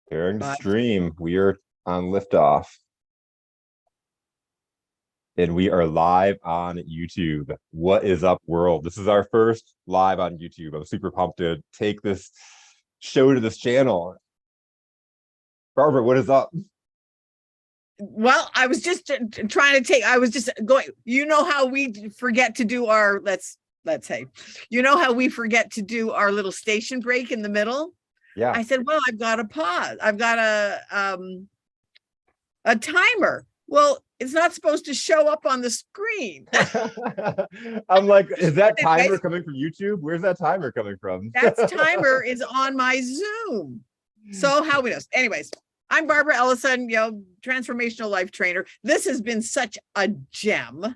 Preparing to Five. stream. We are on liftoff and we are live on YouTube. What is up, world? This is our first live on YouTube. I'm super pumped to take this show to this channel. Barbara, what is up? Well, I was just trying to take, I was just going, you know how we forget to do our, let's say, you know how we forget to do our little station break in the middle? Yeah. I said, well, I've got a pause. I've got a timer. Well, it's not supposed to show up on the screen. I'm like, is that timer coming from YouTube? Where's that timer coming from? That timer is on my Zoom. So how we know? Anyways, I'm Barbara Ellison, transformational life trainer. This has been such a gem,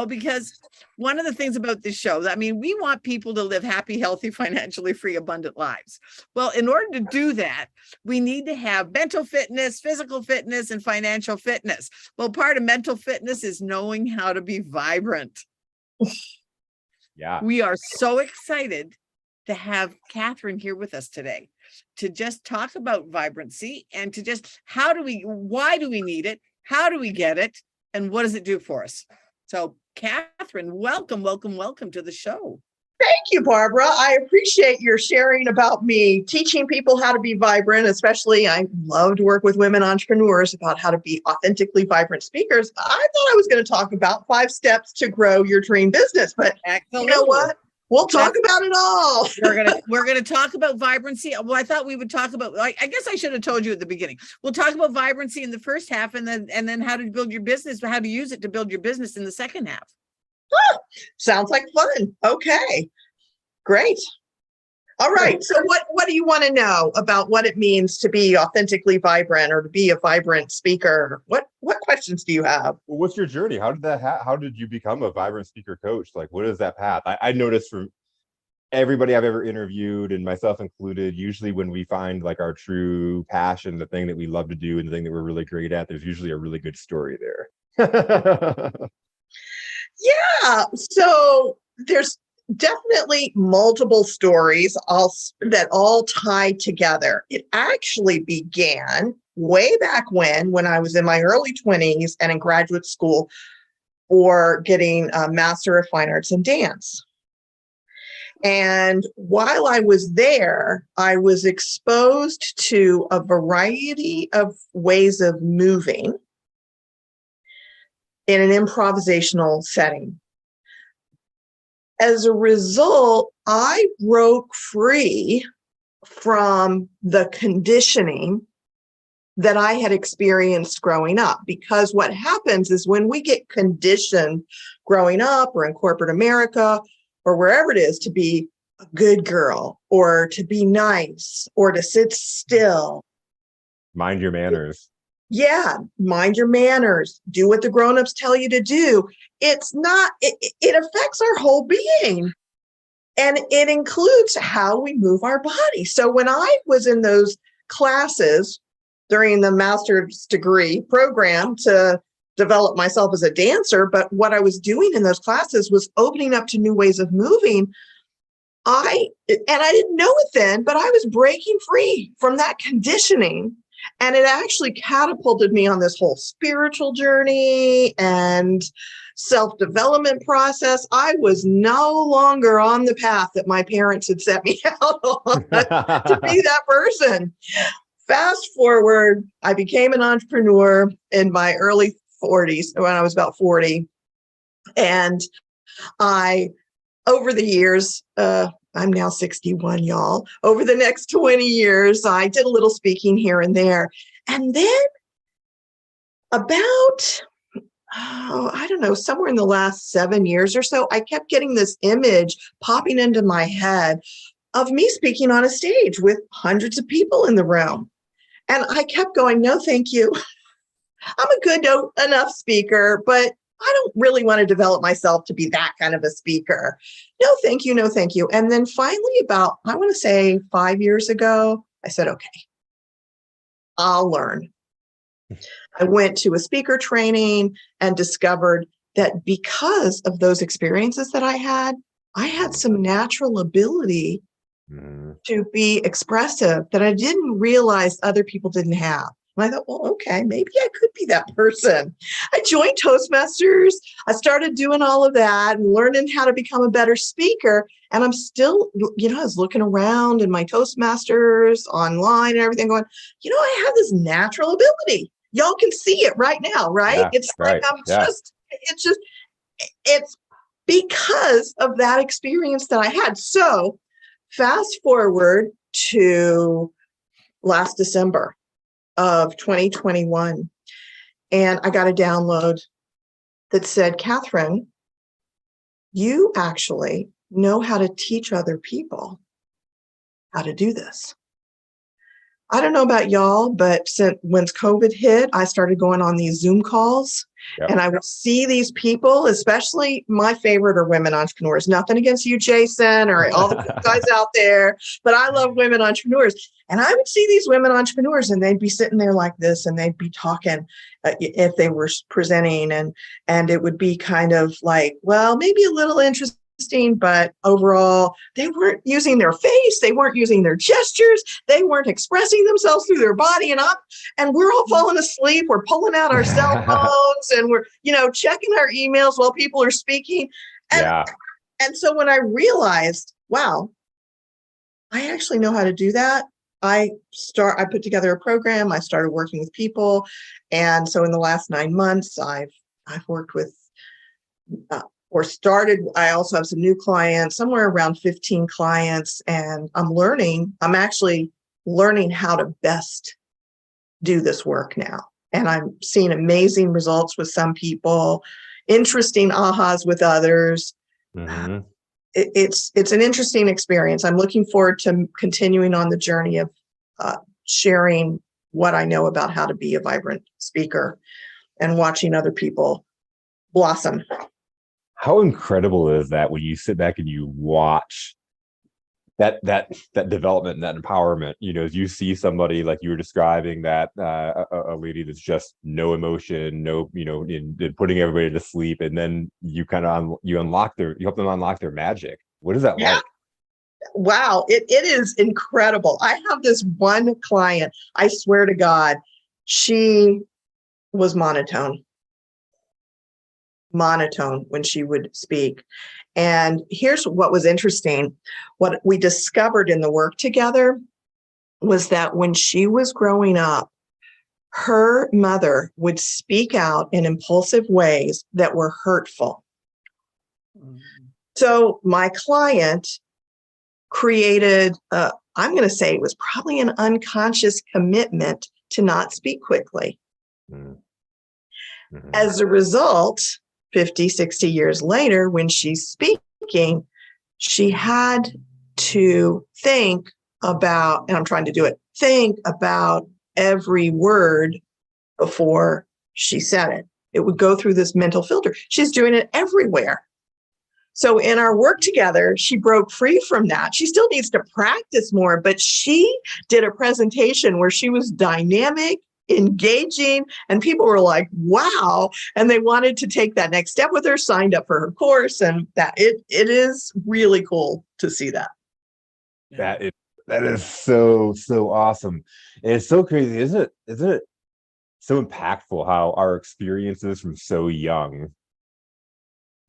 because one of the things about this show, we want people to live happy, healthy, financially free, abundant lives. Well, in order to do that, we need to have mental fitness, physical fitness, and financial fitness. Well, part of mental fitness is knowing how to be vibrant. Yeah. We are so excited to have Catherine here with us today to just talk about vibrancy and to just why do we need it? How do we get it? And what does it do for us? So Catherine, welcome to the show. Thank you, Barbara. I appreciate your sharing about me teaching people how to be vibrant, especially I love to work with women entrepreneurs about how to be authentically vibrant speakers. I thought I was going to talk about 5 steps to grow your dream business, but Excellent. You know what? We'll talk about it all. We're gonna talk about vibrancy. Well, I thought we would talk about. I guess I should have told you at the beginning. We'll talk about vibrancy in the first half, and then how to build your business, how to use it to build your business in the second half. Oh, sounds like fun. Okay, great. All right. So what do you want to know about what it means to be authentically vibrant or to be a vibrant speaker? What questions do you have? Well, what's your journey? How did you become a vibrant speaker coach? Like, what is that path? I noticed from everybody I've ever interviewed, and myself included, usually when we find like our true passion, the thing that we love to do and the thing that we're really great at, there's usually a really good story there. Yeah. So there's definitely multiple stories that all tie together. It actually began way back when I was in my early 20s and in graduate school for getting a Master of Fine Arts in Dance. And while I was there, I was exposed to a variety of ways of moving in an improvisational setting. As a result, I broke free from the conditioning that I had experienced growing up. Because what happens is when we get conditioned growing up or in corporate America or wherever it is to be a good girl or to be nice or to sit still. Mind your manners. Yeah, mind your manners, do what the grown-ups tell you to do. It affects our whole being. And it includes how we move our body. So when I was in those classes during the master's degree program to develop myself as a dancer, but what I was doing in those classes was opening up to new ways of moving. I didn't know it then, but I was breaking free from that conditioning. And it actually catapulted me on this whole spiritual journey and self-development process. I was no longer on the path that my parents had set me out on to be that person. Fast forward, I became an entrepreneur in my early 40s, when I was about 40. And over the years, I'm now 61, y'all. Over the next 20 years, I did a little speaking here and there. And then about, I don't know, somewhere in the last 7 years or so, I kept getting this image popping into my head of me speaking on a stage with hundreds of people in the room. And I kept going, no, thank you. I'm a good enough speaker, but I don't really want to develop myself to be that kind of a speaker. No, thank you. No, thank you. And then finally, about, I want to say 5 years ago, I said, okay, I'll learn. I went to a speaker training and discovered that because of those experiences that I had some natural ability Mhm. to be expressive that I didn't realize other people didn't have. And I thought, well, okay, maybe I could be that person. I joined Toastmasters. I started doing all of that and learning how to become a better speaker. And I'm still, I was looking around in my Toastmasters online and everything going, I have this natural ability. Y'all can see it right now, right? Yeah, It's like right. Yeah. it's because of that experience that I had. So fast forward to last December of 2021, and I got a download that said, Catherine, you actually know how to teach other people how to do this. I don't know about y'all, but when COVID hit, I started going on these Zoom calls. Yep. And I would see these people, especially my favorite are women entrepreneurs. Nothing against you, Jason, or all the guys out there, but I love women entrepreneurs. And I would see these women entrepreneurs and they'd be sitting there like this and they'd be talking if they were presenting and it would be kind of like, well, maybe a little interesting, but overall, they weren't using their face. They weren't using their gestures. They weren't expressing themselves through their body. And we're all falling asleep. We're pulling out our cell phones and we're, checking our emails while people are speaking. And so when I realized, wow, I actually know how to do that. I put together a program. I started working with people. And so in the last 9 months, I've worked with, I also have some new clients, somewhere around 15 clients, and I'm actually learning how to best do this work now. And I'm seeing amazing results with some people, interesting ahas with others. Mhm. It's an interesting experience. I'm looking forward to continuing on the journey of sharing what I know about how to be a vibrant speaker and watching other people blossom. How incredible is that when you sit back and you watch that development and that empowerment, as you see somebody like you were describing, that a lady that's just no emotion, no, in putting everybody to sleep, and then you kind of you help them unlock their magic. What is that like? Wow, it is incredible. I have this one client, I swear to God, she was monotone when she would speak. And here's what was interesting. What we discovered in the work together was that when she was growing up, her mother would speak out in impulsive ways that were hurtful. So my client created, I'm going to say it was probably an unconscious commitment to not speak quickly. Mm-hmm. As a result, 50, 60 years later, when she's speaking, she had to think about, and I'm trying to do it, think about every word before she said it. It would go through this mental filter. She's doing it everywhere. So in our work together, she broke free from that. She still needs to practice more, but she did a presentation where she was dynamic, engaging, and people were like, wow. And they wanted to take that next step with her, signed up for her course. And that it is really cool to see that. That is so awesome. And it's so crazy, isn't it so impactful how our experiences from so young,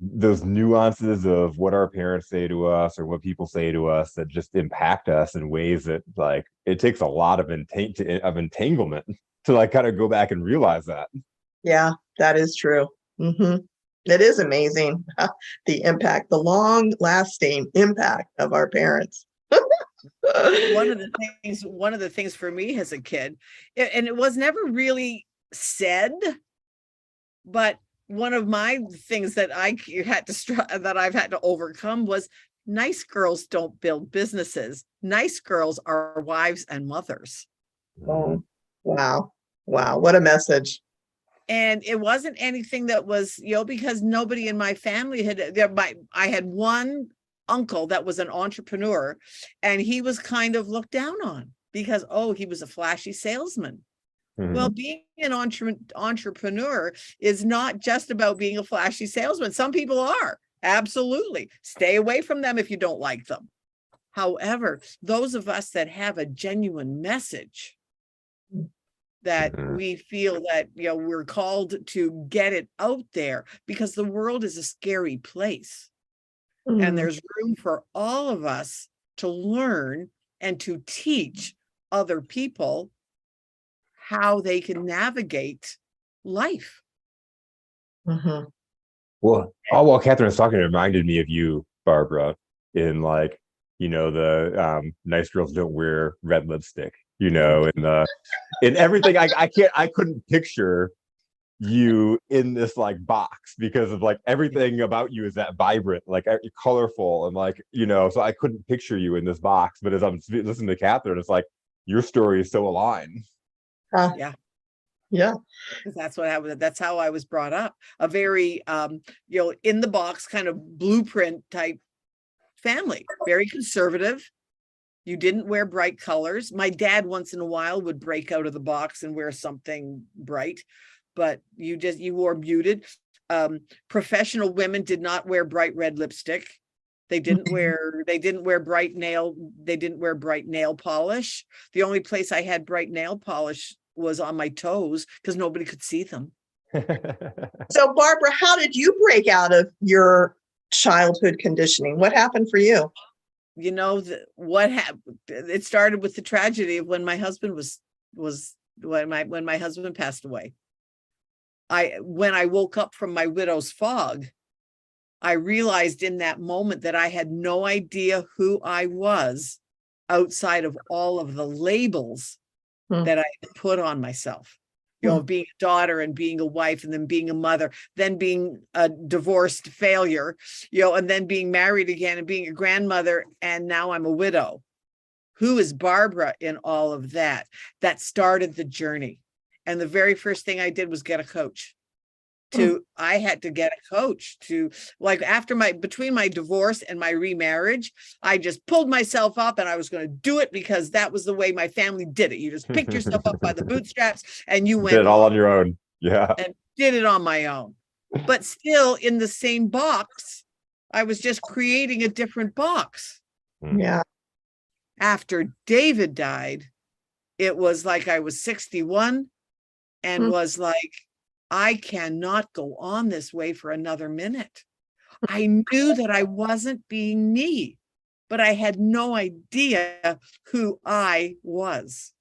those nuances of what our parents say to us or what people say to us, that just impact us in ways that, like, it takes a lot of entanglement to like kind of go back and realize that. Yeah, that is true. Mm-hmm. It is amazing, the impact, the long lasting impact of our parents. One of the things for me as a kid, and it was never really said, but one of my things that I've had to overcome was, nice girls don't build businesses. Nice girls are wives and mothers. Oh, wow. What a message. And it wasn't anything that was, because nobody in my family I had one uncle that was an entrepreneur, and he was kind of looked down on because, he was a flashy salesman. Mm-hmm. Well, being an entrepreneur is not just about being a flashy salesman. Some people are. Absolutely. Stay away from them if you don't like them. However, those of us that have a genuine message, that Mhm. we feel that, we're called to get it out there, because the world is a scary place. Mm. And there's room for all of us to learn and to teach other people how they can navigate life. Mhm. Well, while Catherine was talking, it reminded me of you, Barbara, in like, the nice girls don't wear red lipstick, and in everything. I couldn't picture you in this like box because of like everything about you is that vibrant, like colorful, and like, so I couldn't picture you in this box. But as I'm listening to Catherine, it's like your story is so aligned. Yeah. Yeah. That's how I was brought up. A very, in the box kind of blueprint type family, very conservative. You didn't wear bright colors. My dad once in a while would break out of the box and wear something bright, but you wore muted. Professional women did not wear bright red lipstick. They didn't wear bright nail polish. The only place I had bright nail polish was on my toes because nobody could see them. So Barbara, how did you break out of your childhood conditioning? What happened for you? What happened? It started with the tragedy of when my husband when my husband passed away. When I woke up from my widow's fog, I realized in that moment that I had no idea who I was outside of all of the labels that I had put on myself. Being a daughter and being a wife and then being a mother, then being a divorced failure, and then being married again and being a grandmother. And now I'm a widow. Who is Barbara in all of that? That started the journey. And the very first thing I did was get a coach. I had to get a coach to, like, between my divorce and my remarriage, I just pulled myself up and I was going to do it because that was the way my family did it. You just picked yourself up by the bootstraps and you went did it all on your own. Yeah. And did it on my own. But still in the same box, I was just creating a different box. Yeah. After David died, it was like I was 61 and was like, I cannot go on this way for another minute. I knew that I wasn't being me, but I had no idea who I was.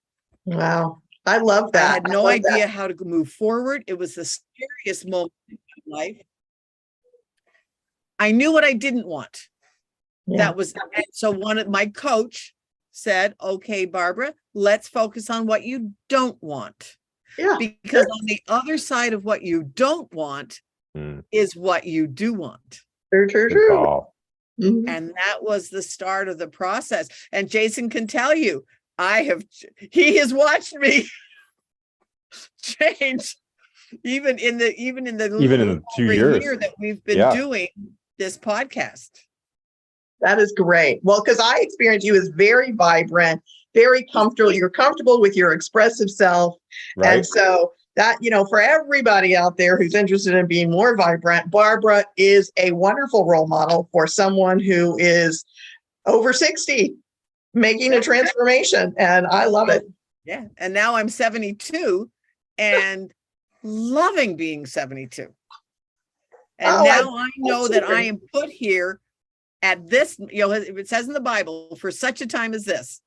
Wow. I love that. I had no idea how to move forward. It was the scariest moment in my life. I knew what I didn't want. Yeah. So my coach said, okay, Barbara, let's focus on what you don't want. Yeah. Because on the other side of what you don't want is what you do want. True. And that was the start of the process. And Jason can tell you, he has watched me change even in the 2 years year that we've been doing this podcast. That is great. Well, because I experience you as very vibrant, very comfortable. You're comfortable with your expressive self. Right. And so that, for everybody out there who's interested in being more vibrant, Barbara is a wonderful role model for someone who is over 60, making a transformation. And I love it. Yeah. And now I'm 72 and loving being 72. And now I know that I am put here at this, it says in the Bible, for such a time as this.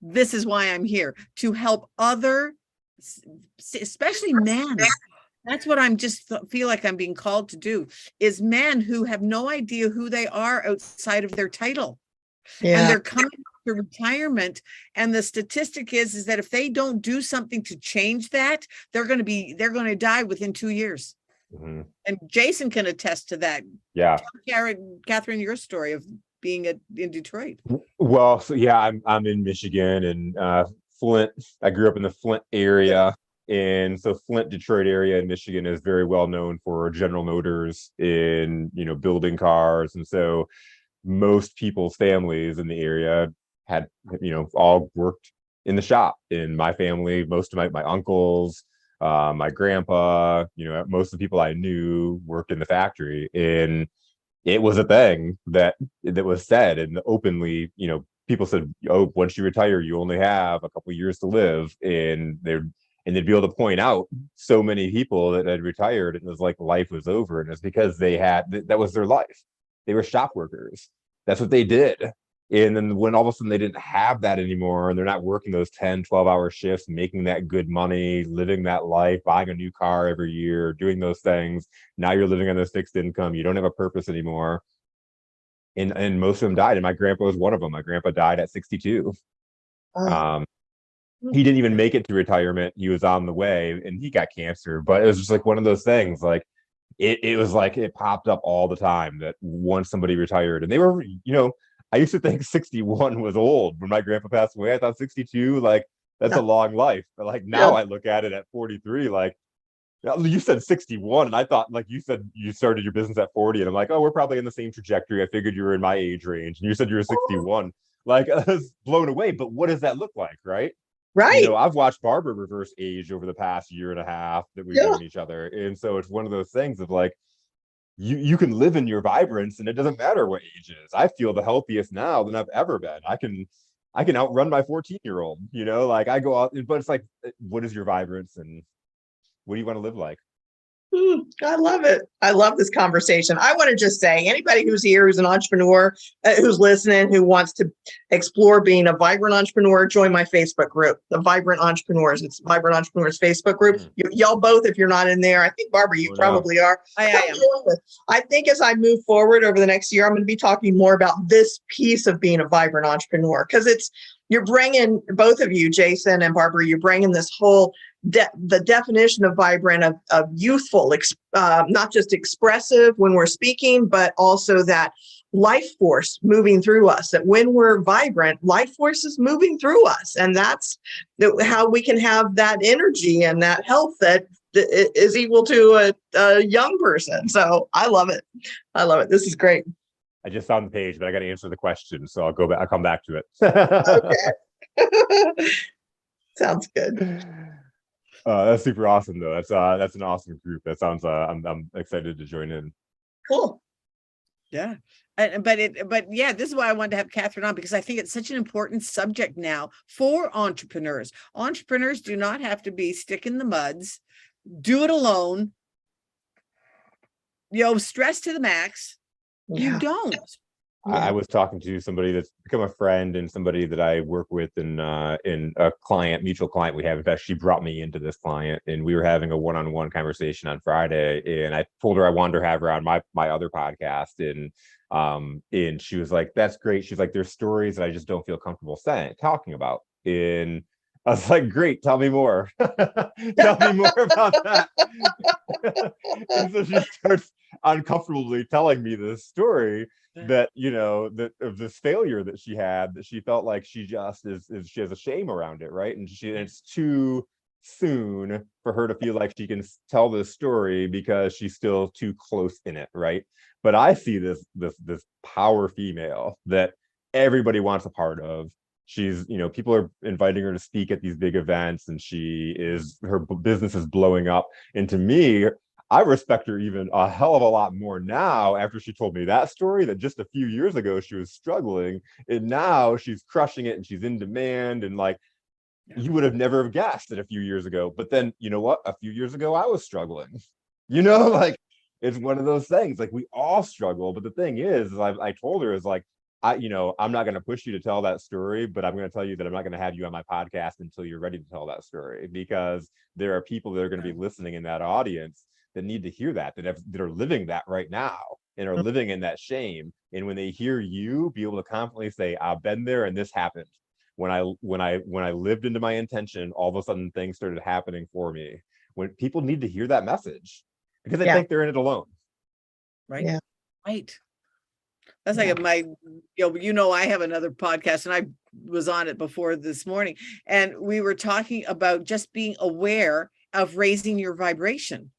This is why I'm here, to help especially men. That's what I'm just feel like I'm being called to do, is men who have no idea who they are outside of their title. Yeah. And they're coming to retirement. And the statistic is that if they don't do something to change that, they're going to die within 2 years. Mm-hmm. And Jason can attest to that. Yeah. Tell Catherine, your story of being in Detroit. Well, so yeah, I'm in Michigan and Flint. I grew up in the Flint area. And so Flint, Detroit area in Michigan is very well known for General Motors in, building cars. And so most people's families in the area had, all worked in the shop. In my family, most of my uncles, my grandpa, most of the people I knew worked in the factory. And it was a thing that was said and openly, people said, oh, once you retire, you only have a couple years to live. And they'd be able to point out so many people that had retired and it was like life was over. And it's because that was their life. They were shop workers. That's what they did. And then when all of a sudden they didn't have that anymore and they're not working those 10, 12-hour shifts, making that good money, living that life, buying a new car every year, doing those things. Now you're living on this fixed income. You don't have a purpose anymore. And most of them died. And my grandpa was one of them. My grandpa died at 62. Oh, He didn't even make it to retirement. He was on the way and he got cancer, but it was just like one of those things. Like it was like it popped up all the time that once somebody retired and they were, I used to think 61 was old when my grandpa passed away. I thought 62, like that's a long life. But like now I look at it at 43, like you said 61, and I thought like you said you started your business at 40, and I'm like, oh, we're probably in the same trajectory. I figured you were in my age range, and you said you were 61. Like I was blown away. But what does that look like, right? right. I've watched Barbara reverse age over the past year and a half that we've known each other, and so it's one of those things of like you can live in your vibrance, and it doesn't matter what age it is. I feel the healthiest now than I've ever been. I can outrun my 14-year-old. Like I go out, but it's like, what is your vibrance and what do you want to live like? I love it. I love this conversation. I want to just say, anybody who's here, who's an entrepreneur, who's listening, who wants to explore being a vibrant entrepreneur, join my Facebook group, the Vibrant Entrepreneurs. It's Vibrant Entrepreneurs Facebook group. Y'all both, if you're not in there, I think Barbara, you probably are. I am. I think as I move forward over the next year, I'm going to be talking more about this piece of being a vibrant entrepreneur, because you're bringing, both of you, Jason and Barbara, you're bringing this whole the definition of vibrant, of youthful, not just expressive when we're speaking, but also that life force moving through us, that when we're vibrant, life force is moving through us. And that's how we can have that energy and that health that is equal to a young person. So I love it. I love it. This is great. I just found the page, but I got to answer the question. So I'll go back. I'll come back to it. Okay. Sounds good. That's super awesome, though. That's an awesome group. That sounds. I'm excited to join in. Cool. Yeah. But yeah, this is why I wanted to have Catherine on, because I think it's such an important subject now for entrepreneurs. Entrepreneurs do not have to be stick in the muds, do it alone, stress to the max. Yeah. You don't. I was talking to somebody that's become a friend and somebody that I work with in a mutual client we have. In fact, she brought me into this client and we were having a one-on-one conversation on Friday. And I told her I wanted to have her on my other podcast. And she was like, that's great. She's like, there's stories that I just don't feel comfortable talking about. And I was like, great, tell me more. Tell me more about that. And so she starts uncomfortably telling me this story that of this failure that she had, that she felt like she just she has a shame around it, right? And it's too soon for her to feel like she can tell this story because she's still too close in it, right? But I see this power female that everybody wants a part of. She's, people are inviting her to speak at these big events, and her business is blowing up. And to me, I respect her even a hell of a lot more now after she told me that story, that just a few years ago she was struggling, and now she's crushing it and she's in demand. And like, you would have never guessed it a few years ago. But then, you know what? A few years ago, I was struggling. Like, it's one of those things. Like, we all struggle. But the thing is I told her is like, I'm not going to push you to tell that story, but I'm going to tell you that I'm not going to have you on my podcast until you're ready to tell that story, because there are people that are going to be listening in that audience that need to hear that are living that right now and are living in that shame. And when they hear you be able to confidently say, I've been there and this happened. When I lived into my intention, all of a sudden things started happening for me. When people need to hear that message because they think they're in it alone. Right. Yeah. Right. That's like I have another podcast and I was on it before this morning, and we were talking about just being aware of raising your vibration.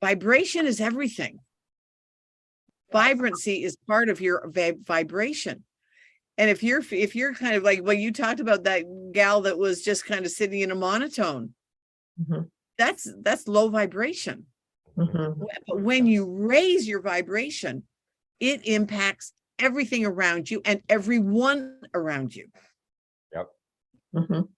Vibration is everything. Vibrancy is part of your vibration. And if you're kind of like, well, you talked about that gal that was just kind of sitting in a monotone, that's low vibration. But when you raise your vibration, it impacts everything around you and everyone around you. Mhm.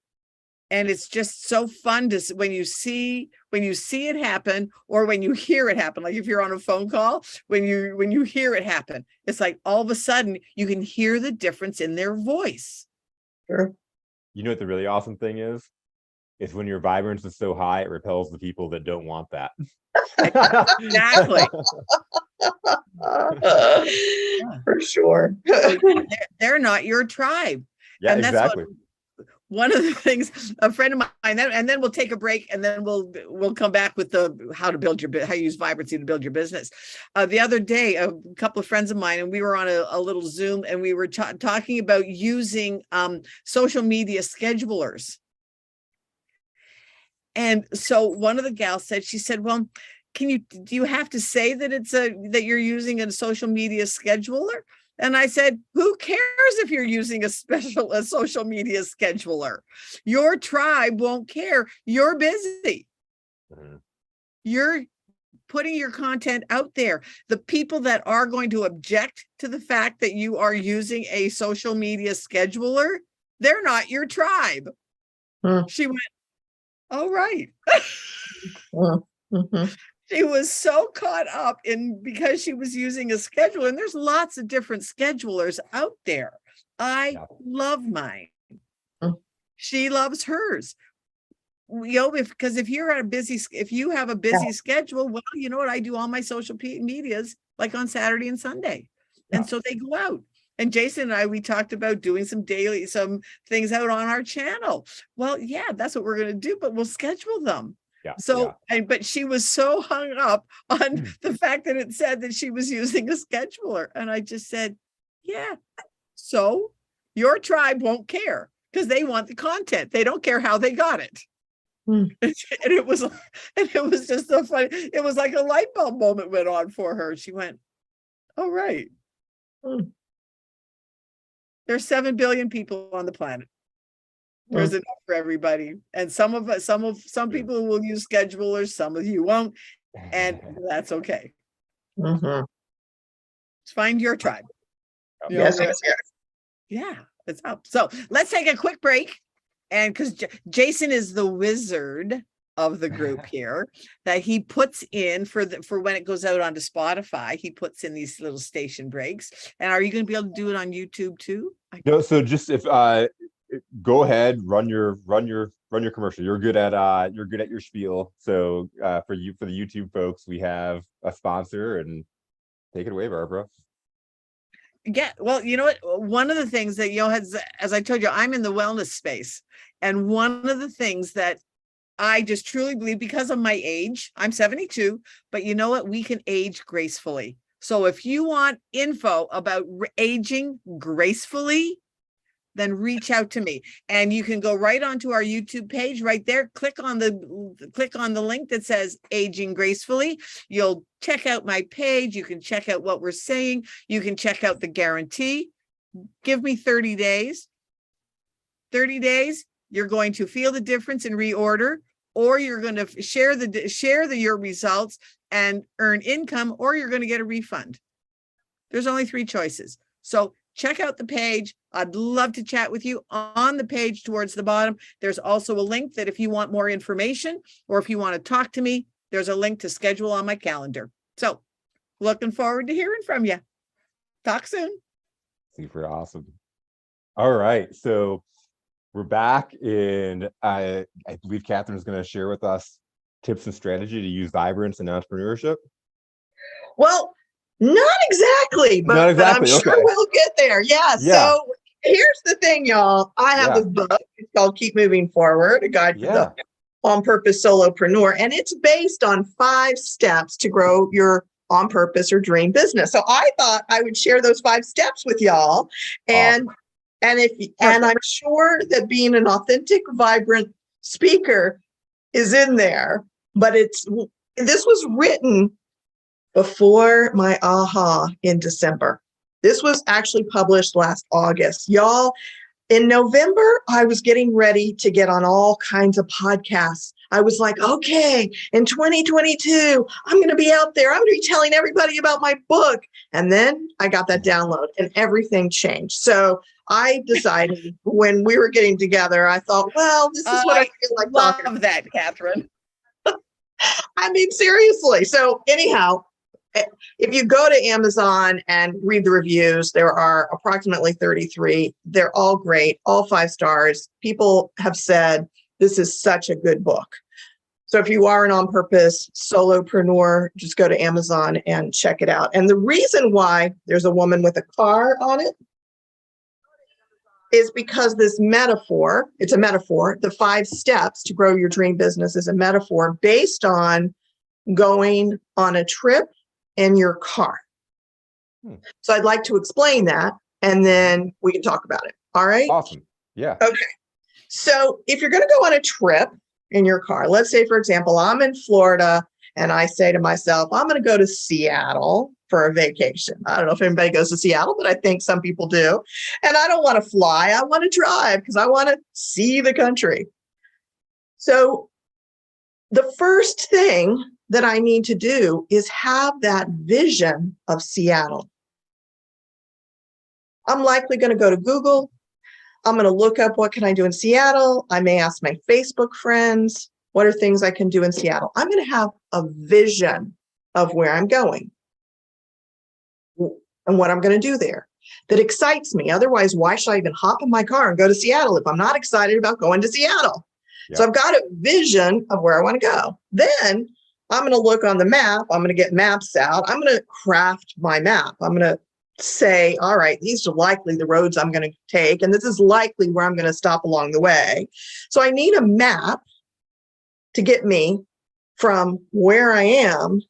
And it's just so fun to when you see it happen, or when you hear it happen. Like if you're on a phone call, when you hear it happen, it's like all of a sudden you can hear the difference in their voice. Sure. You know what the really awesome thing is? It's when your vibrance is so high, it repels the people that don't want that. Exactly. For sure. So they're not your tribe. Yeah, And that's exactly. one of the things a friend of mine, and then we'll take a break, and then we'll come back with the how you use vibrancy to build your business. The other day, a couple of friends of mine, and we were on a little Zoom, and we were talking about using social media schedulers. And so one of the gals said, she said, well, do you have to say that that you're using a social media scheduler? And I said, who cares if you're using a social media scheduler? Your tribe won't care. You're busy. Mhm. You're putting your content out there. The people that are going to object to the fact that you are using a social media scheduler, they're not your tribe. She went, oh, right. Mhm. She was so caught up in because she was using a scheduler, and there's lots of different schedulers out there. I love mine. Mm. She loves hers. Because if you have a busy schedule, well, you know what? I do all my social medias like on Saturday and Sunday. Yeah. And so they go out. And Jason and we talked about doing some things out on our channel. Well, yeah, that's what we're going to do, but we'll schedule them. Yeah. So, but she was so hung up on the fact that it said that she was using a scheduler. And I just said, yeah, so your tribe won't care because they want the content. They don't care how they got it. And it was just so funny. It was like a light bulb moment went on for her. She went, oh, right. There's 7 billion people on the planet. There's enough for everybody. And some people will use schedulers, some of you won't, and that's okay. Find your tribe. Yes. Yeah, it's up. So let's take a quick break. And because Jason is the wizard of the group here, that he puts in for when it goes out onto Spotify, he puts in these little station breaks. And are you going to be able to do it on YouTube too? No, so just if go ahead, run your commercial. You're good at your spiel. So for the YouTube folks, we have a sponsor, and take it away, Barbara. Yeah, well, you know what? One of the things that, as I told you, I'm in the wellness space. And one of the things that I just truly believe, because of my age, I'm 72, but you know what? We can age gracefully. So if you want info about aging gracefully, then reach out to me, and you can go right onto our YouTube page right there. Click on the link that says Aging Gracefully. You'll check out my page. You can check out what we're saying. You can check out the guarantee. Give me 30 days. 30 days, you're going to feel the difference and reorder, or you're going to share your results and earn income, or you're going to get a refund. There's only 3 choices. So check out the page. I'd love to chat with you. On the page towards the bottom, there's also a link that if you want more information, or if you want to talk to me, there's a link to schedule on my calendar. So looking forward to hearing from you. Talk soon. Super awesome. All right. So we're back, and I believe Catherine is going to share with us tips and strategy to use vibrance in entrepreneurship. Well, not exactly, but I'm sure we'll get there. Yeah. So here's the thing, y'all. I have this book. It's called Keep Moving Forward, a guide for the on-purpose solopreneur. And it's based on 5 steps to grow your on-purpose or dream business. So I thought I would share those 5 steps with y'all. And I'm sure that being an authentic, vibrant speaker is in there, but this was written before my aha in December. This was actually published last August. Y'all, in November, I was getting ready to get on all kinds of podcasts. I was like, okay, in 2022, I'm going to be out there. I'm going to be telling everybody about my book. And then I got that download and everything changed. So I decided when we were getting together, I thought, well, this is what I feel like talking about. Love that, Catherine. I mean, seriously. So anyhow, if you go to Amazon and read the reviews, there are approximately 33. They're all great, all 5 stars. People have said this is such a good book. So if you are an on-purpose solopreneur, just go to Amazon and check it out. And the reason why there's a woman with a car on it is because this metaphor, it's a metaphor. The 5 steps to grow your dream business is a metaphor based on going on a trip in your car. So I'd like to explain that, and then we can talk about it. All right? Awesome. Yeah. Okay. So if you're going to go on a trip in your car, let's say, for example, I'm in Florida and I say to myself, I'm going to go to Seattle for a vacation. I don't know if anybody goes to Seattle, but I think some people do. And I don't want to fly. I want to drive because I want to see the country. So the first thing that I need to do is have that vision of Seattle. I'm likely going to go to Google. I'm going to look up what can I do in Seattle. I may ask my Facebook friends, what are things I can do in Seattle? I'm going to have a vision of where I'm going and what I'm going to do there that excites me. Otherwise, why should I even hop in my car and go to Seattle if I'm not excited about going to Seattle? Yep. So I've got a vision of where I want to go. Then I'm going to look on the map. I'm going to get maps out. I'm going to craft my map. I'm going to say, all right, these are likely the roads I'm going to take, and this is likely where I'm going to stop along the way. So I need a map to get me from where I am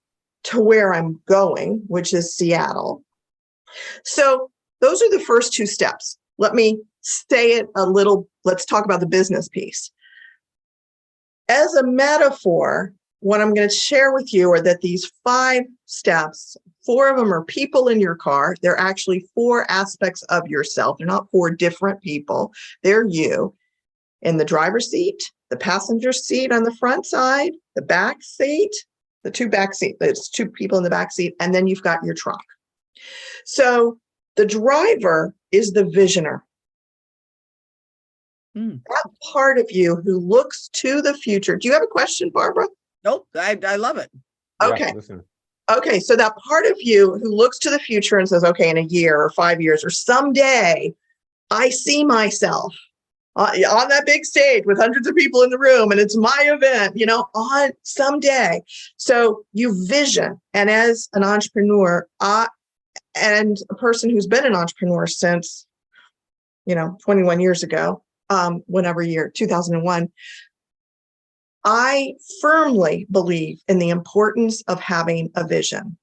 to where I'm going, which is Seattle. So those are the first 2 steps. Let me say it a little. Let's talk about the business piece. As a metaphor, what I'm going to share with you are that these 5 steps, 4 of them are people in your car. They're actually 4 aspects of yourself. They're not 4 different people. They're you in the driver's seat, the passenger seat on the front side, the back seat, the 2 back seats. There's 2 people in the back seat, and then you've got your trunk. So the driver is the visioner. That part of you who looks to the future. Do you have a question, Barbara? Nope, I love it. Okay. Yeah, okay, so that part of you who looks to the future and says, okay, in a year or 5 years or someday, I see myself on that big stage with hundreds of people in the room and it's my event, on someday. So you vision. And as an entrepreneur and a person who's been an entrepreneur since, 21 years ago, whenever year, 2001, I firmly believe in the importance of having a vision.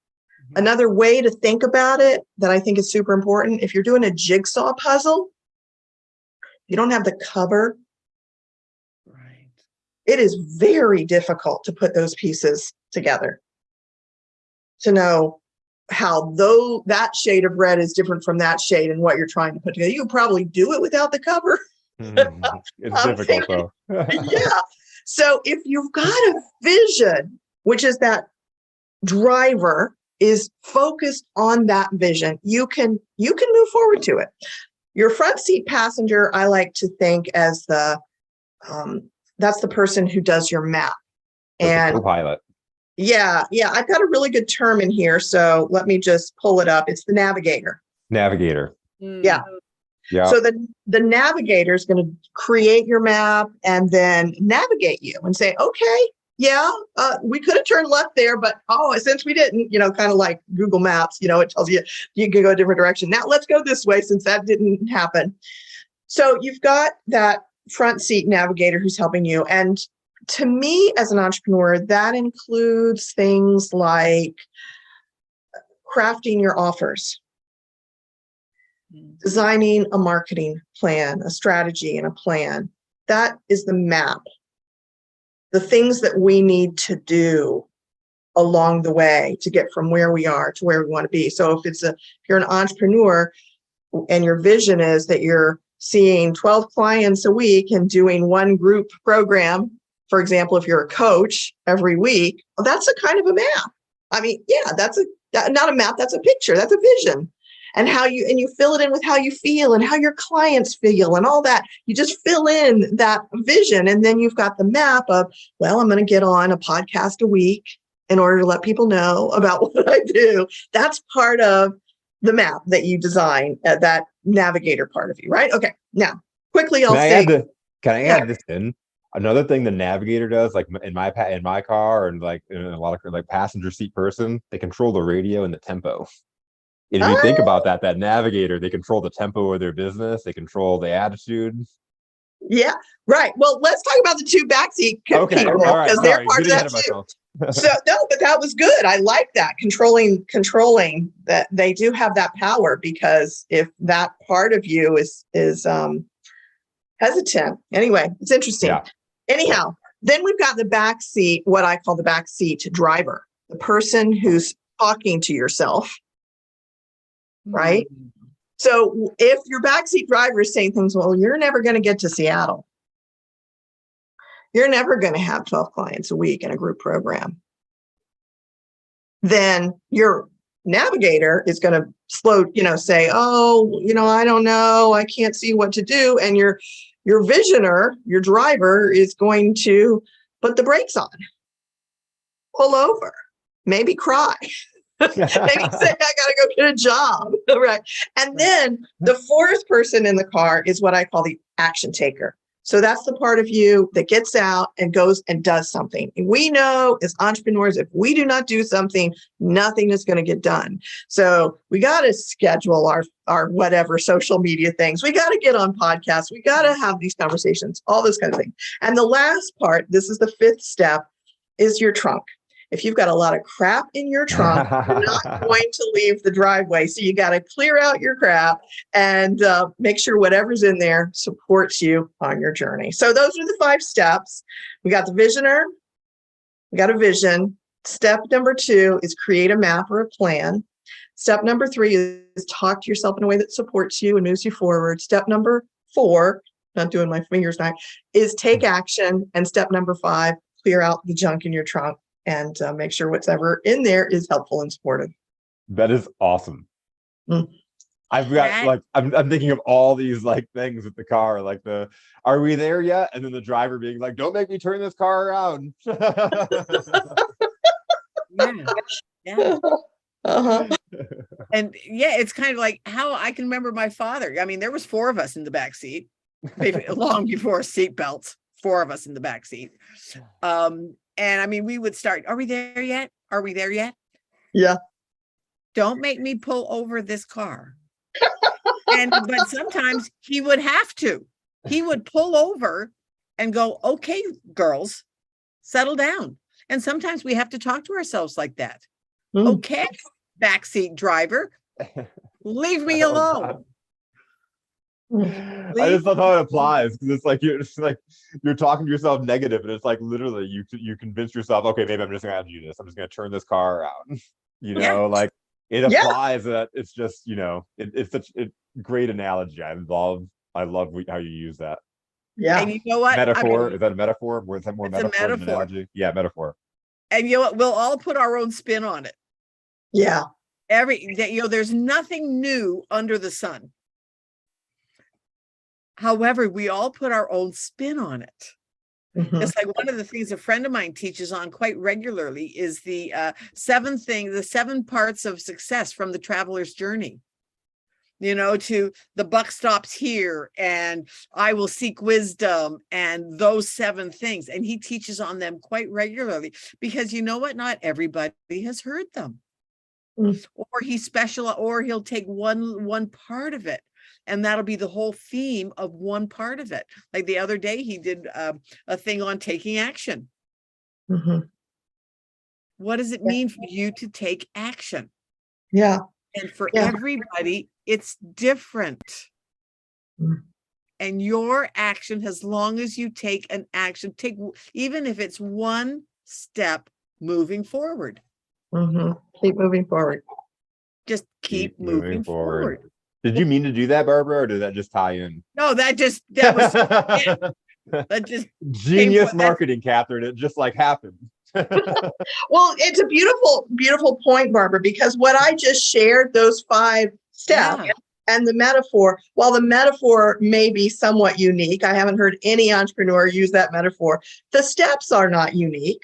Another way to think about it that I think is super important, if you're doing a jigsaw puzzle, you don't have the cover. Right. It is very difficult to put those pieces together to know how that shade of red is different from that shade and what you're trying to put together. You could probably do it without the cover. It's difficult though. Yeah. So if you've got a vision, which is that driver is focused on that vision, you can move forward to it. Your front seat passenger, I like to think as that's the person who does your map. And co-pilot. Yeah. I've got a really good term in here, so let me just pull it up. It's the navigator. Navigator. Yeah. Yeah. So the navigator is going to create your map and then navigate you and say, okay, we could have turned left there, but since we didn't, kind of like Google Maps, it tells you you can go a different direction. Now let's go this way since that didn't happen. So you've got that front seat navigator who's helping you. And to me, as an entrepreneur, that includes things like crafting your offers, designing a marketing plan, a strategy, and a plan. That is the map. The things that we need to do along the way to get from where we are to where we want to be. So if you're an entrepreneur and your vision is that you're seeing 12 clients a week and doing one group program, for example, if you're a coach every week, well, that's a kind of a map. I mean, yeah, not a map, that's a picture, that's a vision. And you fill it in with how you feel and how your clients feel and all that. You just fill in that vision. And then you've got the map of, well, I'm going to get on a podcast a week in order to let people know about what I do. That's part of the map that you design, that navigator part of you, right? Okay. Now, quickly, I'll say, can I add this in? Another thing the navigator does, like in my car and like in a lot of like passenger seat person, they control the radio and the tempo. And if you think about that navigator, they control the tempo of their business. They control the attitude. Yeah, right. Well, let's talk about the two backseat people, because they're part of that too. So no, but that was good. I like that, controlling that. They do have that power, because if that part of you is hesitant, anyway, it's interesting. Yeah. Anyhow, then we've got the backseat, what I call the backseat driver, the person who's talking to yourself. Right? So if your backseat driver is saying things, well, you're never going to get to Seattle. You're never going to have 12 clients a week in a group program. Then your navigator is going to say, oh, I don't know. I can't see what to do. And your visioner, your driver, is going to put the brakes on, pull over, maybe cry. Maybe say, I gotta go get a job. Right. And then the fourth person in the car is what I call the action taker. So that's the part of you that gets out and goes and does something. And we know as entrepreneurs, if we do not do something, nothing is going to get done. So we got to schedule our whatever social media things. We got to get on podcasts. We got to have these conversations, all this kind of thing. And the last part, this is the fifth step, is your trunk. If you've got a lot of crap in your trunk, you're not going to leave the driveway. So you got to clear out your crap and make sure whatever's in there supports you on your journey. So those are the 5 steps. We got the visioner. We got a vision. Step number 2 is create a map or a plan. Step number 3 is talk to yourself in a way that supports you and moves you forward. Step number 4, not doing my fingers now, is take action. And step number 5, clear out the junk in your trunk and make sure whatever in there is helpful and supportive. That is awesome. I've got I'm thinking of all these like things with the car, like are we there yet? And then the driver being like, don't make me turn this car around. Yeah. And yeah, it's kind of like how I can remember my father. I mean, there was 4 of us in the back seat, long before seatbelts. 4 of us in the back seat. And I mean, we would start, are we there yet? Are we there yet? Yeah. Don't make me pull over this car. But sometimes he would have to. He would pull over and go, okay, girls, settle down. And sometimes we have to talk to ourselves like that. Okay, backseat driver, leave me alone. I just love how it applies, because it's like you're talking to yourself negative, and it's like literally you convince yourself, okay, maybe I'm just gonna do this. I'm just gonna turn this car around. Like it applies. That it's just it's such a great analogy. I love how you use that. Yeah, and you know what? Metaphor, is that a metaphor? Is that more metaphor than analogy? Yeah, metaphor. And you know what? We'll all put our own spin on it. Yeah. There's nothing new under the sun. However, we all put our own spin on it. It's like one of the things a friend of mine teaches on quite regularly is the 7 parts of success from the traveler's journey. To the buck stops here, and I will seek wisdom, and those 7 things. And he teaches on them quite regularly, because you know what? Not everybody has heard them. Or he'll take one part of it. And that'll be the whole theme of one part of it. Like the other day, he did a thing on taking action. What does it mean for you to take action? Yeah. And for everybody, it's different. And your action, as long as you take an action, even if it's one step moving forward. Keep moving forward. Just keep moving forward. Did you mean to do that, Barbara, or did that just tie in? No, that was that just Genius that- marketing, Catherine. It just like happened. Well, it's a beautiful, beautiful point, Barbara, because what I just shared, those 5 steps Yeah. and the metaphor, while the metaphor may be somewhat unique, I haven't heard any entrepreneur use that metaphor. The steps are not unique.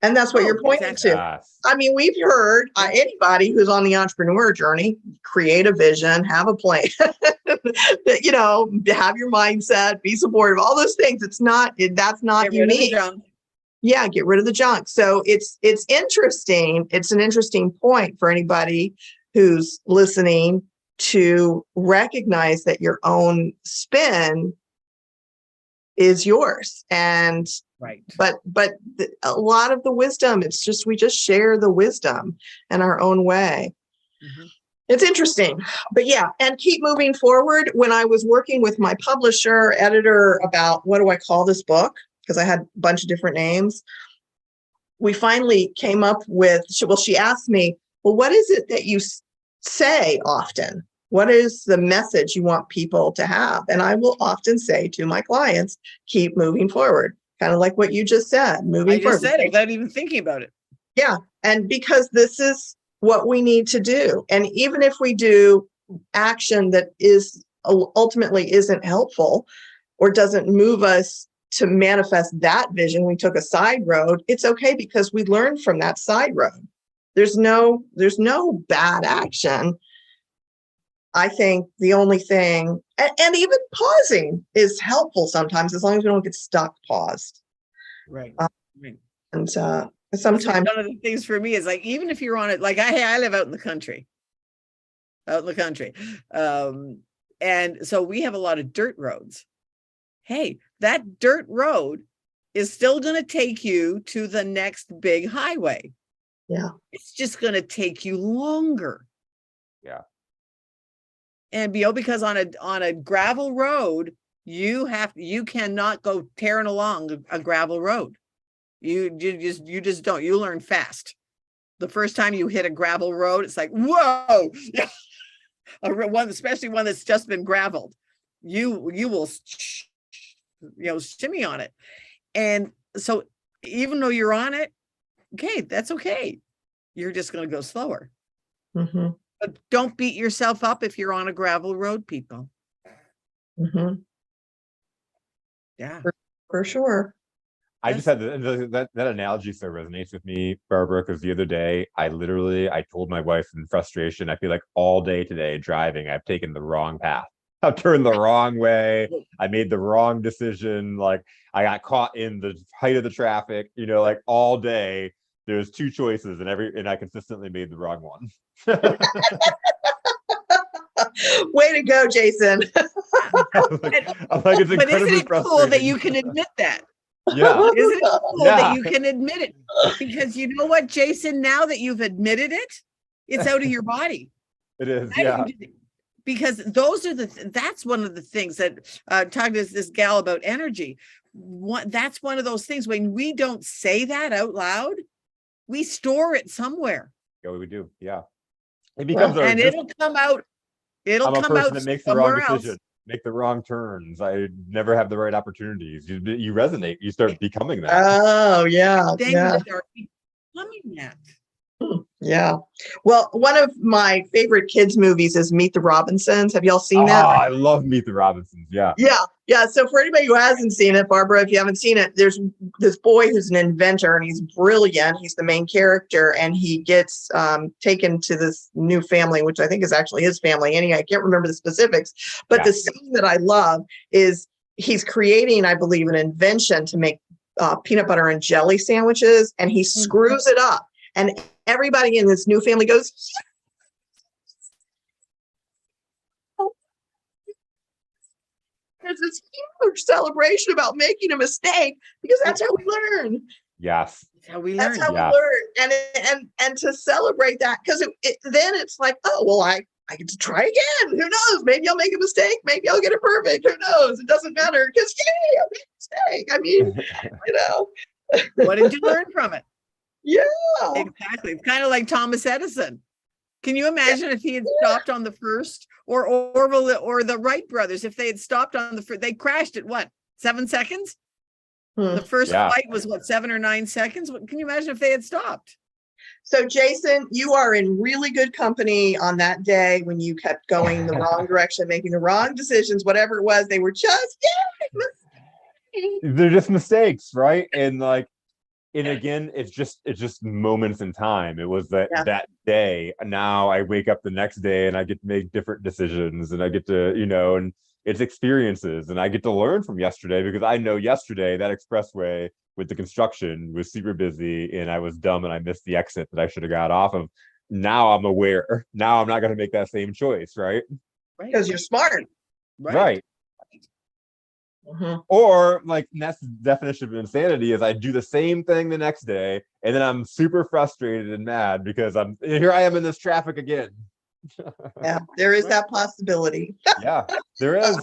And that's what Oh, you're pointing exactly. to. Yes. I mean, we've heard anybody who's on the entrepreneur journey, create a vision, have a plan, you know, have your mindset, be supportive, all those things. That's not Get rid of the unique. junk. Yeah, get rid of the junk. So it's interesting. It's an interesting point for anybody who's listening to recognize that your own spin is yours. And Right. but a lot of the wisdom, it's just we just share the wisdom in our own way. Mhm. It's interesting, but yeah, and keep moving forward. When I was working with my publisher, editor about what do I call this book, because I had a bunch of different names, we finally came up with, she asked me, well, what is it that you say often? What is the message you want people to have? And I will often say to my clients, keep moving forward. Kind of like what you just said, moving I just forward. said it without even thinking about it. Yeah. And because this is what we need to do. And even if we do action that is ultimately isn't helpful or doesn't move us to manifest that vision, we took a side road, it's okay because we learned from that side road. There's no bad action. I think the only thing, and even pausing is helpful sometimes, as long as we don't get stuck paused. Right. Right. And That's sometimes, one of the things for me is like, even if you're on it, like I live out in the country. And so we have a lot of dirt roads. Hey, that dirt road is still going to take you to the next big highway. yeah, It's just going to take you longer. Yeah. And because on a gravel road, you cannot go tearing along a gravel road. You just don't. You learn fast. The first time you hit a gravel road, it's like, whoa. Especially one that's just been graveled. You will shimmy on it. And so even though you're on it, okay, that's okay. You're just going to go slower. mm-hmm, But don't beat yourself up if you're on a gravel road, people. mm-hmm, Yeah. for sure. I just had that analogy so resonates with me, Barbara, because the other day I told my wife in frustration, I feel like all day today driving, I've taken the wrong path. I've turned the wrong way. I made the wrong decision. Like I got caught in the height of the traffic, like all day. There's 2 choices and I consistently made the wrong one. Way to go, Jason. I'm like, it's But isn't incredibly it cool that frustrating. you can admit that? Yeah. Isn't it cool Yeah. that you can admit it? Because you know what, Jason, now that you've admitted it, it's out of your body. It is. Now Yeah. Because those are that's one of the things that talking to this gal about energy. That's one of those things when we don't say that out loud, we store it somewhere. Yeah, we do. Yeah. It becomes And it'll come out. I'm a person that makes the wrong somewhere else. decision, make the wrong turns. I never have the right opportunities. You resonate. You start becoming that. Oh, yeah. Things Yeah. that are becoming that. Yeah. Well, one of my favorite kids movies is Meet the Robinsons. Have y'all seen that? I love Meet the Robinsons. Yeah. Yeah. Yeah. So for anybody who hasn't seen it, Barbara, if you haven't seen it, there's this boy who's an inventor and he's brilliant. He's the main character and he gets taken to this new family, which I think is actually his family. Anyway, I can't remember the specifics, but Yeah. the scene that I love is he's creating, I believe, an invention to make peanut butter and jelly sandwiches, and he screws it up. And everybody in this new family goes, there's this huge celebration about making a mistake because that's how we learn. Yes. That's how we That's learn. how Yeah. we learn. And to celebrate that, because then it's like, oh, well, I get to try again. Who knows? Maybe I'll make a mistake. Maybe I'll get it perfect. Who knows? It doesn't matter because, yay, I made a mistake. I mean, What did you learn from it? Yeah. Exactly. It's kind of like Thomas Edison. Can you imagine if he had stopped on the first, or Orville or the Wright brothers, if they had stopped on the first, they crashed at what, 7 seconds? Hmm. The first Yeah. flight was what, 7 or 9 seconds? Can you imagine if they had stopped? So Jason, you are in really good company on that day when you kept going the wrong direction, making the wrong decisions, whatever it was, they were just, They're just mistakes, right? And like, and again, it's just moments in time. It was that Yeah. that day. Now I wake up the next day and I get to make different decisions, and I get to, and it's experiences, and I get to learn from yesterday, because I know yesterday that expressway with the construction was super busy and I was dumb and I missed the exit that I should have got off of. Now I'm aware. Now I'm not going to make that same choice, right? because you're smart. Right. Mhm. Or like, and that's the definition of insanity, is I do the same thing the next day and then I'm super frustrated and mad because here I am in this traffic again. Yeah, there is that possibility. Yeah, there is.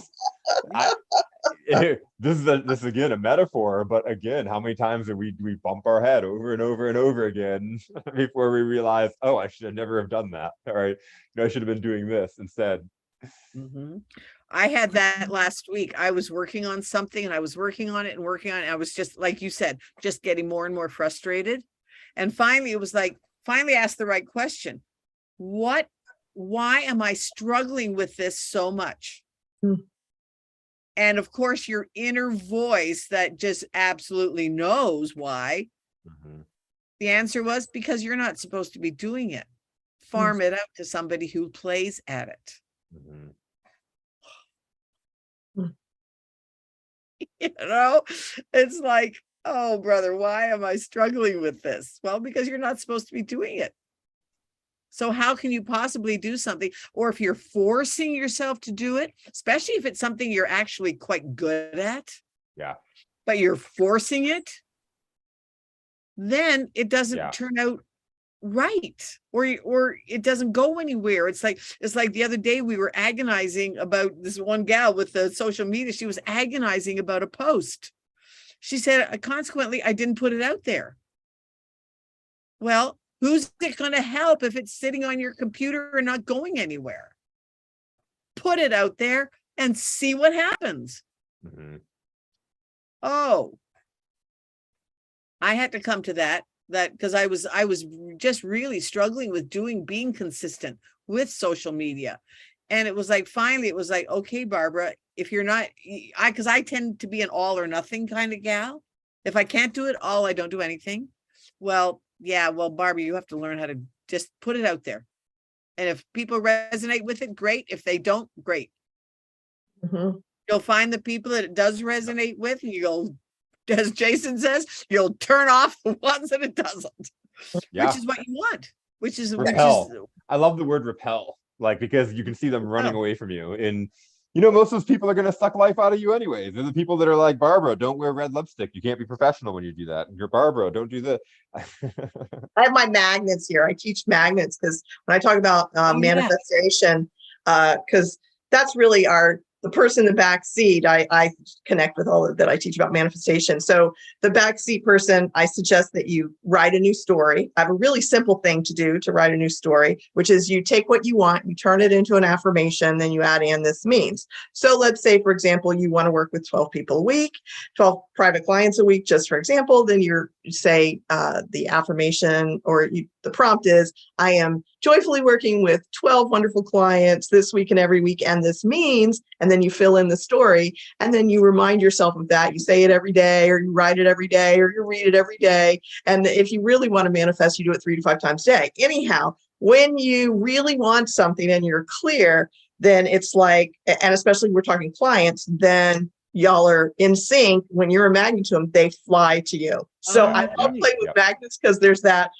This is again a metaphor, but again, how many times do we bump our head over and over and over again before we realize, oh, I should have never have done that. All right, I should have been doing this instead. Mhm. I had that last week. I was working on something and I was working on it and working on it. I was just, like you said, just getting more and more frustrated. And finally, it was like, finally asked the right question. Why am I struggling with this so much? Hmm. And of course, your inner voice that just absolutely knows why. Mhm. The answer was because you're not supposed to be doing it. Farm it out to somebody who plays at it. Mhm. It's like, oh, brother, why am I struggling with this? Well, because you're not supposed to be doing it. So how can you possibly do something? Or if you're forcing yourself to do it, especially if it's something you're actually quite good at, Yeah. but you're forcing it, then it doesn't Yeah. turn out right, or it doesn't go anywhere. It's like the other day we were agonizing about this one gal with the social media. She was agonizing about a post. She said, consequently, I didn't put it out there. Well, who's it going to help if it's sitting on your computer and not going anywhere? Put it out there and see what happens. Mhm. Oh, I had to come to that because I was just really struggling with being consistent with social media. And it was like, finally, it was like, okay, Barbara, if you're not, because I tend to be an all or nothing kind of gal. If I can't do it all, I don't do anything. Well, yeah, well, Barbara, you have to learn how to just put it out there. And if people resonate with it, great. If they don't, great. Mhm. You'll find the people that it does resonate with, and you'll, as Jason says, you'll turn off the ones that it doesn't, Yeah. which is what you want, which is Repel. I love the word repel, like, because you can see them running Repel. away from you. And most of those people are going to suck life out of you anyways. They're the people that are like, Barbara, don't wear red lipstick. You can't be professional when you do that. You're Barbara, don't do that. I have my magnets here. I teach magnets because when I talk about yeah. manifestation, because that's really the person in the back seat. I connect with all of that. I teach about manifestation. So the back seat person, I suggest that you write a new story. I have a really simple thing to do to write a new story, which is you take what you want, you turn it into an affirmation, then you add in this means. So let's say, for example, you want to work with 12 people a week, 12 private clients a week, just for example, then you say the affirmation or the prompt is, I am joyfully working with 12 wonderful clients this week and every week, and this means, and then you fill in the story, and then you remind yourself of that. You say it every day, or you write it every day, or you read it every day. And if you really want to manifest, you do it 3 to 5 times a day. Anyhow, when you really want something and you're clear, then it's like, and especially we're talking clients, then y'all are in sync. When you're a magnet to them, they fly to you. So I love playing with magnets because there's that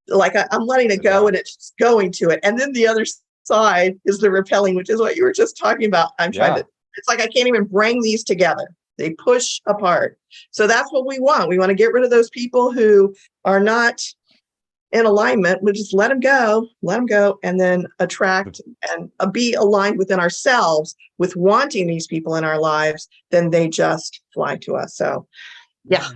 like I'm letting it go and it's just going to it. And then the other side is the repelling, which is what you were just talking about. I'm trying to, it's like I can't even bring these together. They push apart. So that's what we want. We want to get rid of those people who are not in alignment. We just let them go, and then attract and be aligned within ourselves with wanting these people in our lives. Then they just fly to us. So yeah.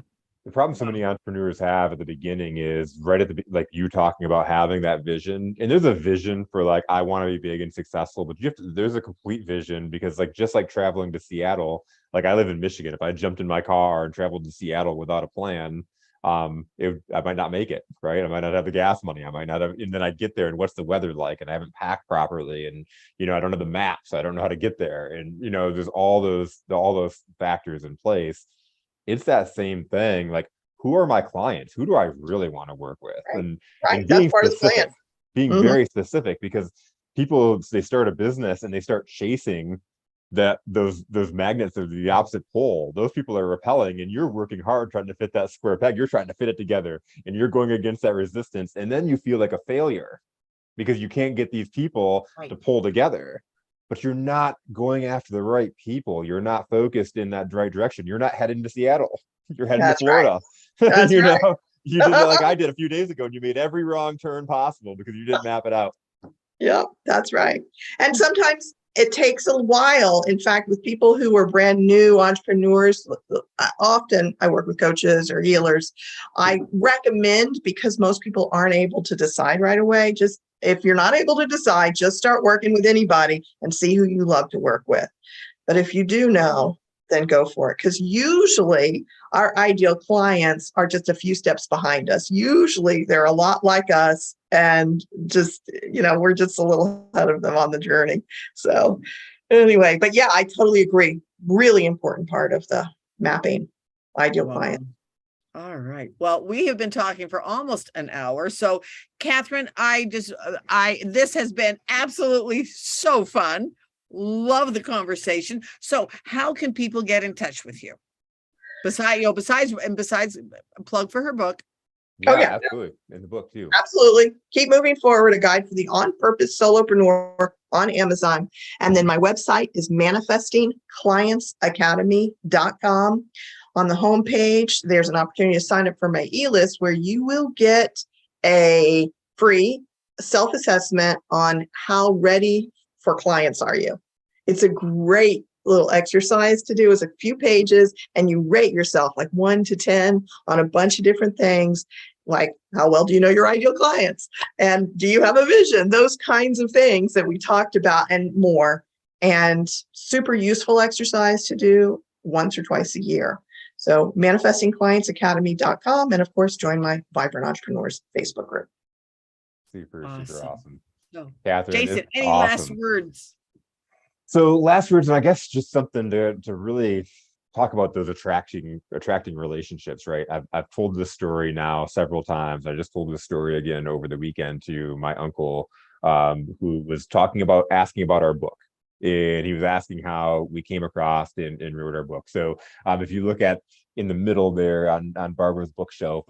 The problem so many entrepreneurs have at the beginning is right at the like you talking about having that vision. And there's a vision for like I want to be big and successful, but you have to, there's a complete vision because like just like traveling to Seattle, like I live in Michigan. If I jumped in my car and traveled to Seattle without a plan, I might not make it, right? I might not have the gas money. I might not have, and then I get there and what's the weather like? And I haven't packed properly, and I don't have the maps. I don't know how to get there, and there's all those factors in place. It's that same thing. Like, who are my clients? Who do I really want to work with? Right. And Right. being That's part of the specific, plan. being Mhm. very specific, because people they start a business and they start chasing that those magnets of the opposite pole. Those people are repelling, and you're working hard trying to fit that square peg. You're trying to fit it together, and you're going against that resistance, and then you feel like a failure because you can't get these people Right. to pull together. But you're not going after the right people. You're not focused in that right direction. You're not heading to Seattle. You're heading to That's right. Florida. That's you right. know, you did it like I did a few days ago, and you made every wrong turn possible because you didn't map it out. Yeah, that's right. And sometimes it takes a while. In fact, with people who are brand new entrepreneurs, often I work with coaches or healers. I recommend, because most people aren't able to decide right away, just if you're not able to decide, just start working with anybody and see who you love to work with. But if you do know, then go for it. Because usually our ideal clients are just a few steps behind us. Usually they're a lot like us, and just, we're just a little ahead of them on the journey. So anyway, but yeah, I totally agree. Really important part of the mapping ideal client. All right. Well, we have been talking for almost an hour. So, Catherine, this has been absolutely so fun. Love the conversation. So, how can people get in touch with you? Besides plug for her book. Oh, yeah. Absolutely. In the book too. Absolutely. Keep Moving Forward, a guide for the on-purpose solopreneur on Amazon. And then my website is manifestingclientsacademy.com. On the homepage, there's an opportunity to sign up for my e-list where you will get a free self-assessment on how ready for clients are you. It's a great little exercise to do. Is a few pages, and you rate yourself like 1 to 10 on a bunch of different things, like how well do you know your ideal clients, and do you have a vision? Those kinds of things that we talked about and more. And super useful exercise to do once or twice a year. So manifestingclientsacademy.com, and of course join my Vibrant Entrepreneurs Facebook group. Super awesome. So, Catherine, Jason, it's any awesome. last words? So last words, and I guess just something to really talk about those attracting relationships, right? I've told this story now several times. I just told this story again over the weekend to my uncle, who was asking about our book. And he was asking how we came across and wrote our book. So if you look at in the middle there on Barbara's bookshelf,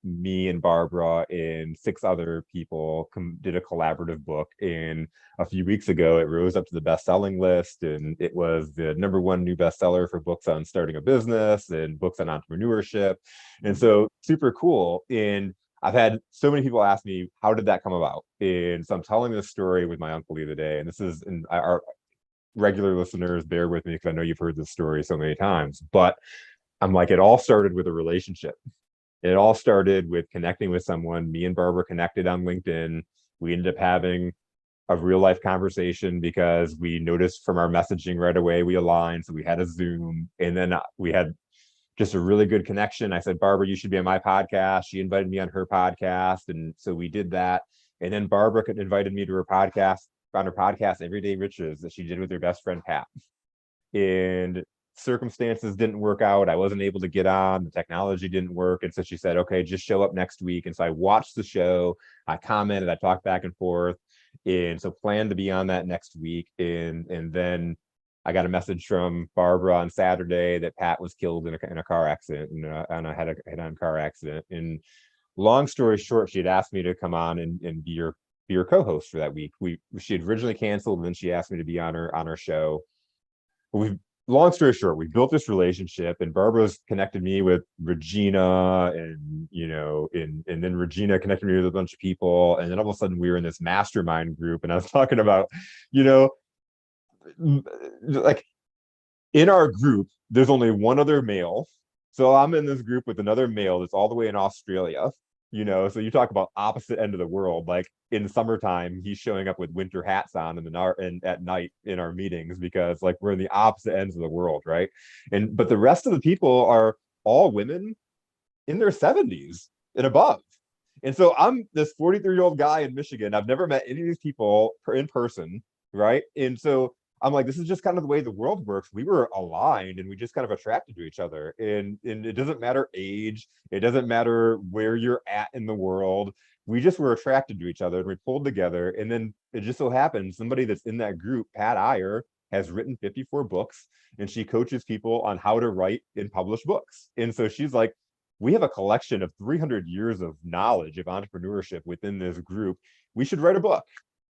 me and Barbara and 6 other people did a collaborative book. And a few weeks ago, it rose up to the best-selling list, and it was the #1 new bestseller for books on starting a business and books on entrepreneurship. And so super cool. And I've had so many people ask me, how did that come about? And so I'm telling this story with my uncle the other day, and this is, and our regular listeners, bear with me because I know you've heard this story so many times, but I'm like, it all started with a relationship. It all started with connecting with someone. Me and Barbara connected on LinkedIn. We ended up having a real life conversation because we noticed from our messaging right away, we aligned. So we had a Zoom, and then we had just a really good connection. I said, Barbara, you should be on my podcast. She invited me on her podcast. And so we did that. And then Barbara invited me to her podcast, on her podcast, Everyday Riches, that she did with her best friend, Pat. And circumstances didn't work out. I wasn't able to get on. The technology didn't work. And so she said, okay, just show up next week. And so I watched the show. I commented, I talked back and forth. And so planned to be on that next week. And then I got a message from Barbara on Saturday that Pat was killed in a car accident, and I had a head-on car accident. And long story short, she had asked me to come on and be your co-host for that week. She had originally canceled, and then she asked me to be on her show. Long story short, we built this relationship, and Barbara's connected me with Regina, and and then Regina connected me with a bunch of people, and then all of a sudden we were in this mastermind group, and I was talking about, like in our group, there's only one other male. So I'm in this group with another male that's all the way in Australia, so you talk about opposite end of the world. Like in summertime, he's showing up with winter hats on and at night in our meetings because like we're in the opposite ends of the world, right? But the rest of the people are all women in their 70s and above. And so I'm this 43-year-old guy in Michigan. I've never met any of these people in person, right? And so I'm like, this is just kind of the way the world works. We were aligned and we just kind of attracted to each other. And it doesn't matter age, it doesn't matter where you're at in the world. We just were attracted to each other and we pulled together. And then it just so happens somebody that's in that group, Pat Iyer, has written 54 books and she coaches people on how to write and publish books. And so she's like, we have a collection of 300 years of knowledge of entrepreneurship within this group. We should write a book.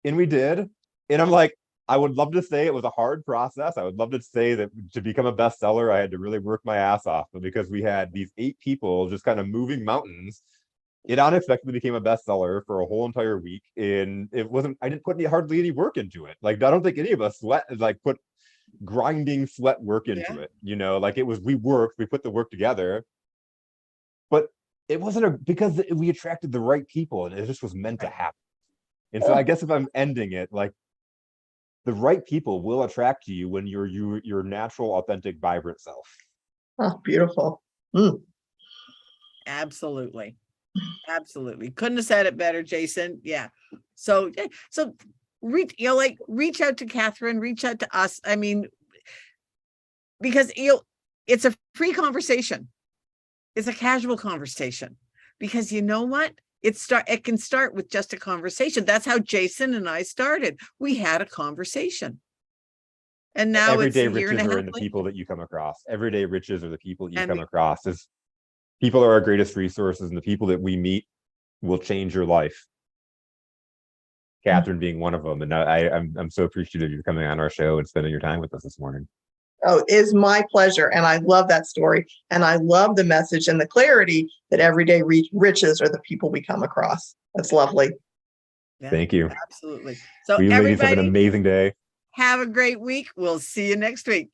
And we did. And I'm like, I would love to say it was a hard process. I would love to say that to become a bestseller, I had to really work my ass off. But because we had these 8 people just kind of moving mountains, it unexpectedly became a bestseller for a whole entire week. And I didn't put hardly any work into it. Like, I don't think any of us put grinding sweat work into it. Like we worked, we put the work together. But it wasn't because we attracted the right people and it just was meant to happen. And so I guess if I'm ending it, like the right people will attract to you when you're your natural, authentic, vibrant self. Oh, beautiful. Mm. Absolutely. Absolutely. Couldn't have said it better, Jason. Yeah. So reach out to Catherine, reach out to us. I mean, because it's a free conversation. It's a casual conversation because you know what? It can start with just a conversation. That's how Jason and I started. We had a conversation. And now everyday riches are in the people that you come across. Everyday riches are the people that you come across. People are our greatest resources, and the people that we meet will change your life. Catherine being one of them. And I'm so appreciative of you coming on our show and spending your time with us this morning. Oh, it's my pleasure. And I love that story. And I love the message and the clarity that everyday riches are the people we come across. That's lovely. Yeah, thank you. Absolutely. So you ladies have an amazing day. Have a great week. We'll see you next week.